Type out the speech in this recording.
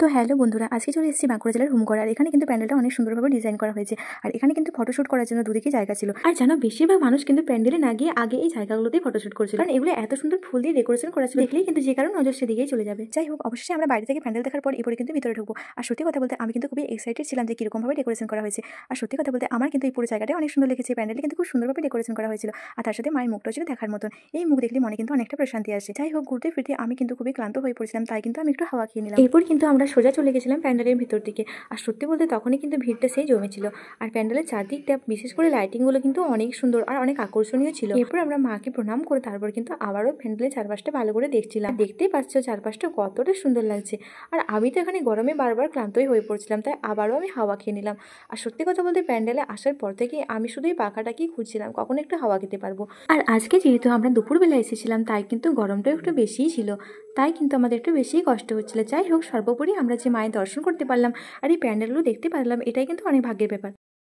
তো হ্যালো বন্ধুরা, আজকে চলে এসেছি বাঁকুড়া জেলার হুমগড়। আর এখানে কিন্তু প্যান্ডেলটা অনেক সুন্দরভাবে ডিজাইন করা হয়েছে। আর এখানে কিন্তু ফটোশুট করার জন্য দুদিকে জায়গা ছিল। আর জানো, বেশিরভাগ মানুষ কিন্তু প্যান্ডেলে না গিয়ে আগে এই জায়গাগুলোতেই ফটোশুট করছিল, কারণ এগুলো এত সুন্দর ফুল দিয়ে ডেকোরেশন করা ছিল, দেখলেই কিন্তু যে কারণ নজর সেদিকেই চলে যাবে। যাই হোক, অবশ্যই আমরা বাইরে থেকে প্যান্ডেল দেখার পর এরপরে কিন্তু ভিতরে ঢুকবো। আর সত্যি কথা বলতে আমি কিন্তু খুবই এক্সাইটেড ছিলাম যে কিরকমভাবে ডেকোরেশন করা হয়েছে। আর সত্যি কথা বলতে আমার কিন্তু এই পুরো জায়গাটা অনেক সুন্দর লেগেছে। প্যান্ডেলটা কিন্তু খুব সুন্দরভাবে ডেকোরেশন করা হয়েছিল। আর তার সাথে মায়ের মুখটা ছিল দেখার মতন। এই মুখ দেখলে মনে কিন্তু অনেকটা প্রশান্তি আসে। যাই হোক, ঘুরতে ফিরতে আমি কিন্তু খুবই ক্লান্ত হয়ে পড়েছিলাম, তাই কিন্তু আমি একটু হাওয়া খেয়ে নিলাম। এরপর কিন্তু আমরা সোজা চলে গেছিলাম প্যান্ডেলের ভিতর দিকে। আর সত্যি বলতে তখনই কিন্তু ভিড়টা সেই জমেছিল। আর প্যান্ডেলের চারদিকটা বিশেষ করে লাইটিংগুলো কিন্তু অনেক সুন্দর আর অনেক আকর্ষণীয় ছিল। এরপর আমরা মাকে প্রণাম করে তারপর কিন্তু আবারও প্যান্ডেলের চারপাশটা ভালো করে দেখছিলাম। দেখতেই পাচ্ছ চারপাশটা কতটা সুন্দর লাগছে। আর আমি তো এখানে গরমে বারবার ক্লান্তই হয়ে পড়ছিলাম, তাই আবারও আমি হাওয়া খেয়ে নিলাম। আর সত্যি কথা বলতে প্যান্ডেলে আসার পর থেকে আমি শুধু এই পাখাটাকেই খুঁজছিলাম কখন একটু হাওয়া খেতে পারবো। আর আজকে যেহেতু আমরা দুপুরবেলা এসেছিলাম, তাই কিন্তু গরমটাও একটু বেশিই ছিল, তাই কিন্তু আমাদের একটু বেশিই কষ্ট হচ্ছিল। যাই হোক, সর্বোপরি আমরা যে মায়ের দর্শন করতে পারলাম আর এই প্যান্ডেলগুলো দেখতে পারলাম, এটাই কিন্তু অনেক ভাগ্যের ব্যাপার।